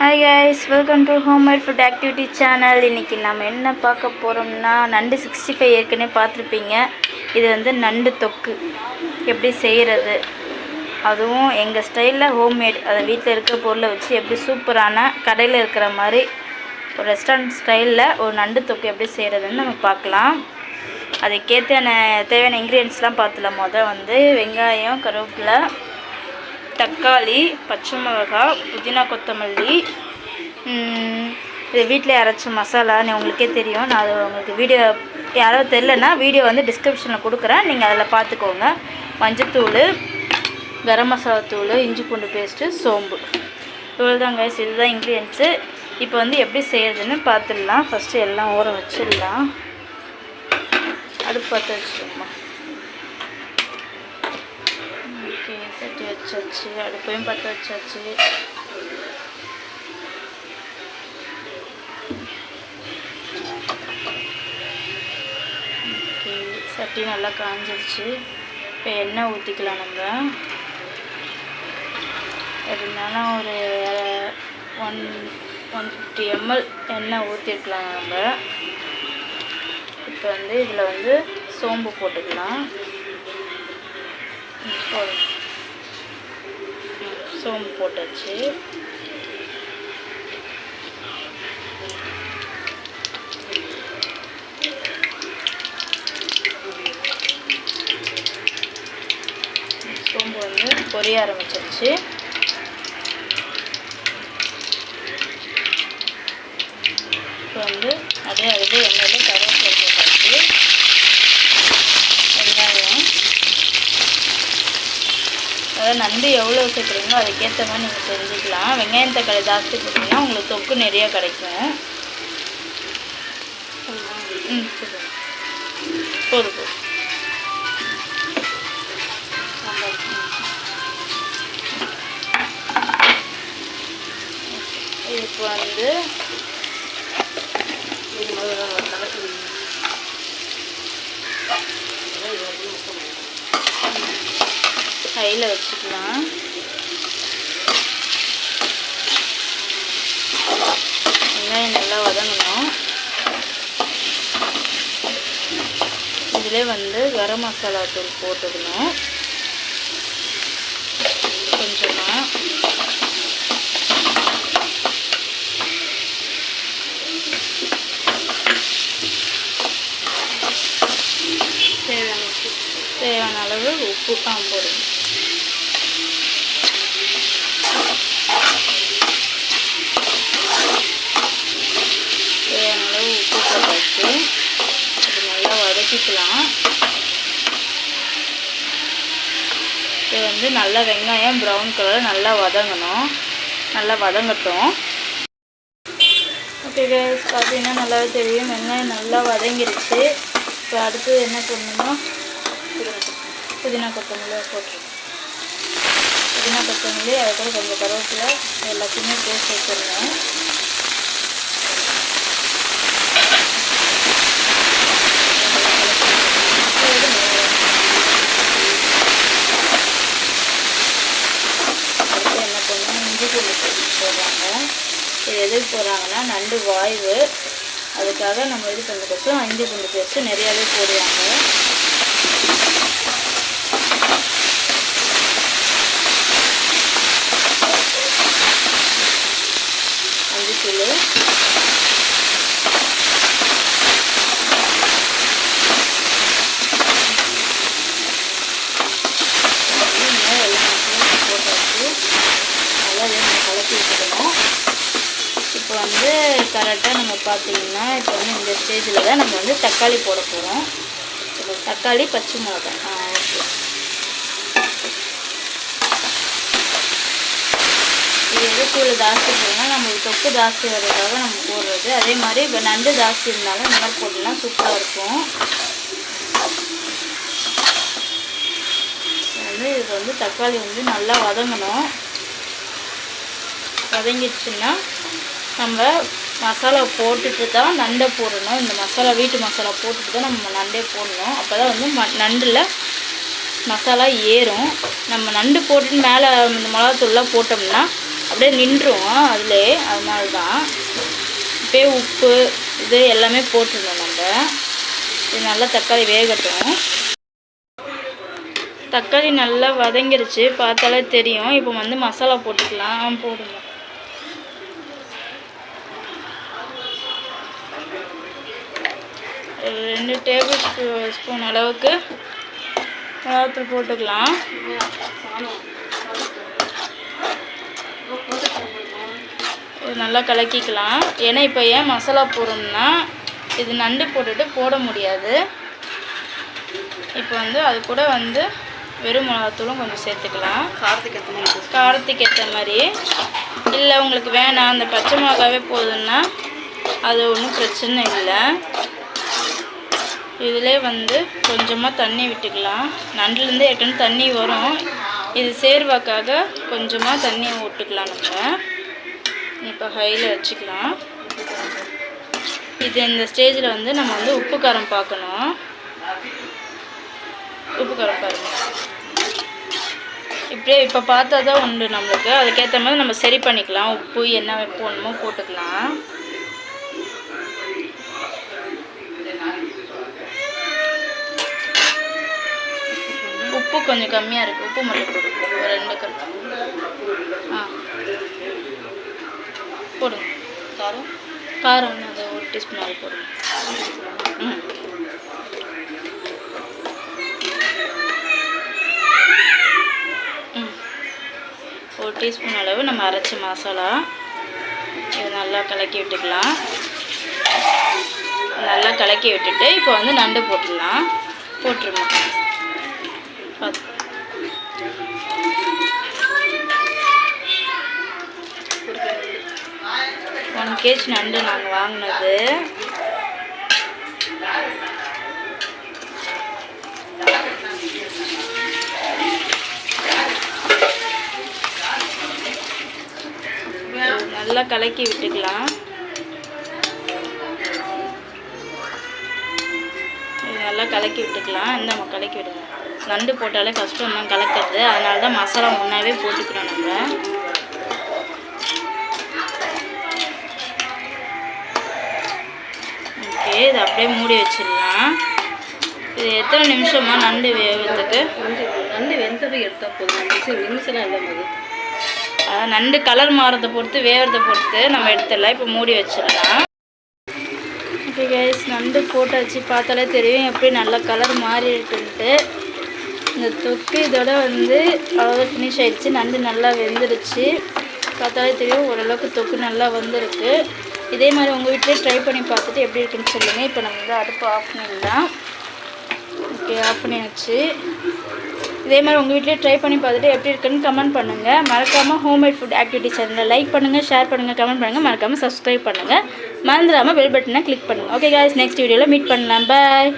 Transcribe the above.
Hi guys, welcome to Homemade Food Activity channel. இன்னைக்கு நாம என்ன பார்க்க போறோம்னா நண்டு 65 ஏற்கனவே பார்த்திருப்பீங்க. இது வந்து நண்டு தொக்கு எப்படி செய்யறது அதுவும் எங்க ஸ்டைல்ல ஹோம்மேட் அத வீட்ல இருக்க பொருளை வச்சு எப்படி சூப்பரான கடையில இருக்கிற மாதிரி ஒரு ரெஸ்டாரன்ட் ஸ்டைல்ல ஒரு நண்டு தொக்கு எப்படி செய்யறதுன்னு நம்ம பார்க்கலாம். அதுக்கேற்ற தேவையான இன்கிரிடியன்ட்ஸ்லாம் பார்த்துலாம். வந்து வெங்காயம், கருவேப்பிலை, தக்காளி, பச்சை மிளகாய், புதினா, கொத்தமல்லி, இது வீட்டில் அரைச்ச மசாலான்னு உங்களுக்கே தெரியும். நான் அது உங்களுக்கு வீடியோ யாராவது தெரிலனா வீடியோ வந்து டிஸ்கிரிப்ஷனில் கொடுக்குறேன், நீங்கள் அதில் பார்த்துக்கோங்க. மஞ்சத்தூள், கரம் மசாலா தூள், இஞ்சி பூண்டு பேஸ்ட்டு, சோம்பு, இவ்வளோதாங்க. இதுதான் இன்க்ரீடியன்ட்ஸு. இப்போ வந்து எப்படி செய்கிறதுன்னு பார்த்துடலாம். ஃபஸ்ட்டு எல்லாம் ஊற வச்சிடலாம். அடுப்பு பற்ற வச்சுக்கோமா. ஓகே, சட்டி வச்சாச்சு, அடுப்பையும் பற்ற வச்சாச்சு. ஓகே, சட்டி நல்லா காஞ்சிருச்சு. இப்போ எண்ணெய் ஊற்றிக்கலாம். நம்ம இருந்தாலும் ஒரு 150 ml எண்ணெய் ஊற்றிருக்கலாம் நம்ம. இப்போ வந்து இதில் வந்து சோம்பு போட்டுக்கலாம். சோம்பு போட்டாச்சு. சோம்பு வந்து பொரிய ஆரம்பிச்சிருச்சு. இப்போ வந்து அதே எண்ணெயில் கருவேப்பிலை போட்டாச்சு. வெங்காயம், அதாவது நண்டு எவ்வளோ சேர்க்குறீங்களோ அதுக்கேற்ற மாதிரி நீங்கள் செஞ்சுக்கலாம். வெங்காயம் தக்காளி ஜாஸ்தி போட்டிங்கன்னா உங்களுக்கு தொக்கு நிறைய கிடைக்கும். போதும். இப்போ வந்து கையில் வச்சுக்கலாம். வெங்காயம் நல்லா வதங்கணும். இதிலே வந்து கரம் மசாலா தூள் போட்டுக்கணும் கொஞ்சமாக. தேவையான அளவு உப்பு தான் போடணும். தேவையான அளவு உப்பு போட்டாச்சு. அது நல்லா வதக்கிக்கலாம். இது வந்து நல்லா வெங்காயம் ப்ரௌன் கலர் நல்லா வதங்கணும். நல்லா வதங்கட்டும். ஓகே கேஸ், பார்த்தீங்கன்னா நல்லாவே தெரியும் வெங்காயம் நல்லா வதங்கிருச்சு. இப்போ அடுத்து என்ன பண்ணணும்னா புதினா கொத்தமல்லி போட்டுருக்கோம். புதினா கொத்தமல்லி அது கூட கொஞ்சம் கருவேப்பிலை எல்லாத்தையுமே பேஸ்ட் வச்சுருந்தேன். அடுத்து என்ன பண்ணணும், இஞ்சி பூண்டு பேஸ்ட் போடுறாங்க. இது எதுக்கு போடுறாங்கன்னா நண்டு வாய்வு, அதுக்காக நம்ம இது பண்ணுறதுக்கும் இஞ்சி பூண்டு பேஸ்ட்டு நிறையாவே போடுவாங்க. மஞ்சத்தூள், போட்டாச்சு. நல்லா கலக்கி வச்சுக்கணும். இப்போ வந்து கரெக்டாக நம்ம பார்த்தீங்கன்னா இப்போ வந்து இந்த ஸ்டேஜில் தான் நம்ம வந்து தக்காளி போட போகிறோம். தக்காளி, பச்சை மிளகாய். ஓகே, இது எதுக்குள்ள ஜாஸ்தி போடுறோம்னா நம்மளுக்கு தொக்கு ஜாஸ்தி வர்றதுக்காக நம்ம போடுறது. அதே மாதிரி இப்போ நண்டு ஜாஸ்தி இருந்தாலும் இந்த மாதிரி போட்டுனா சூப்பராக இருக்கும். இது வந்து தக்காளி வந்து நல்லா வதங்கணும். வதங்கிடுச்சுன்னா நம்ம மசாலா போட்டுட்டு தான் நண்டை போடணும். இந்த மசாலா வீட்டு மசாலா போட்டுட்டு தான் நம்ம நண்டே போடணும். அப்போ தான் வந்து நண்டில் மசாலா ஏறும். நம்ம நண்டு போட்டுட்டு மேலே இந்த மிளகாத்தூள்லாம் போட்டோம்னா அப்படியே நின்றும் அதிலே. அதனால தான் இப்போயே உப்பு இது எல்லாமே போட்டுடணும் நம்ம. இது நல்லா தக்காளி வேகட்டும். தக்காளி நல்லா வதங்கிருச்சு, பார்த்தாலே தெரியும். இப்போ வந்து மசாலா போட்டுக்கலாம். போடுங்க. ஒரு 2 டேபிள் ஸ்பூன் அளவுக்கு மிளகாத்தூள் போட்டுக்கலாம். இது நல்லா கலக்கிக்கலாம். ஏன்னா இப்போ ஏன் மசாலா போடுறோம்னா இது நண்டு போட்டுட்டு போட முடியாது. இப்போ வந்து அது கூட வந்து வெறும் மிளகாத்தூளும் கொஞ்சம் சேர்த்துக்கலாம். காரத்துக்கு ஏற்ற மாதிரி. இல்லை உங்களுக்கு வேணாம் அந்த பச்சை மிளகாவே போதுன்னா அது ஒன்றும் பிரச்சனை இல்லை. இதிலே வந்து கொஞ்சமாக தண்ணி விட்டுக்கலாம். நண்டுலேருந்து ஏற்கனவே தண்ணி வரும். இது சேர்வாக்காக கொஞ்சமாக தண்ணி விட்டுக்கலாம். நம்ம இப்போ ஹையில் வச்சுக்கலாம். இது இந்த ஸ்டேஜில் வந்து நம்ம வந்து உப்பு காரம் பார்க்கணும். உப்பு காரம் பாருங்கள். இப்படியே இப்போ பார்த்தா தான் உண்டு நம்மளுக்கு. அதுக்கேற்ற மாதிரி நம்ம சரி பண்ணிக்கலாம். உப்பு என்ன போடணுமோ போட்டுக்கலாம். உப்பு கொஞ்சம் கம்மியாக இருக்குது. உப்பு மட்டும் போடுங்க. ஒரு 2 கல் போடுங்க. காரம் அது 1 டீஸ்பூன் அளவு போடுங்க. ஒரு டீஸ்பூன் அளவு நம்ம அரைச்ச மசாலா. இது நல்லா கலக்கி விட்டுக்கலாம். நல்லா கலக்கி விட்டுட்டு இப்போ வந்து நண்டு போட்டுடலாம். போட்டுருவோம். 1 kg நண்டு நாங்கள் வாங்கினது. நல்லா கலக்கி விட்டுக்கலாம். நல்லா கலக்கி விட்டுக்கலாம். நம்ம கலக்கி விடுங்க. நண்டு போட்டாலே கஷ்டம் தான் கலக்கிறது. அதனால தான் மசாலா முன்னாவே போட்டுக்கிறோம் நம்ம. ஓகே, இது அப்படியே மூடி வச்சிடலாம். இது எத்தனை நிமிஷமா நண்டு வேகிறதுக்கு? நண்டு வெந்தது எடுத்தால் போதும். நிமிஷம்லாம் இல்லை போது. நண்டு கலர் மாறதை பொறுத்து வேகிறத பொறுத்து நம்ம எடுத்துடலாம். இப்போ மூடி வச்சிடலாம். ஓகே கைஸ், நண்டு போட்டாச்சு. பார்த்தாலே தெரியும் எப்படி நல்லா கலர் மாறி இருக்குன்ட்டு. இந்த தொக்கு இதோட வந்து அவ்வளோ ஃபினிஷ் ஆகிடுச்சு. நண்டு நல்லா வெந்துருச்சு. பார்த்தாலே தெரியும் ஓரளவுக்கு தொக்கு நல்லா வந்திருக்கு. இதே மாதிரி உங்கள் வீட்டிலே ட்ரை பண்ணி பார்த்துட்டு எப்படி இருக்குன்னு சொல்லுங்கள். இப்போ நம்ம வந்து அடுப்பு ஆஃப் பண்ணிடலாம். ஓகே, ஆஃப் பண்ணியாச்சு. இதே மாதிரி உங்கள் வீட்டிலே ட்ரை பண்ணி பார்த்துட்டு எப்படி இருக்குன்னு கமெண்ட் பண்ணுங்கள். மறக்காமல் ஹோம்மேட் ஃபுட் ஆக்டிவிட்டி சேனலை லைக் பண்ணுங்கள், ஷேர் பண்ணுங்கள், கமெண்ட் பண்ணுங்கள். மறக்காமல் சப்ஸ்கிரைப் பண்ணுங்கள். மறந்துடாமல் பெல் பட்டனை கிளிக் பண்ணுங்கள். ஓகே காய்ஸ், நெக்ஸ்ட் வீடியோவில் மீட் பண்ணலாம். பாய்.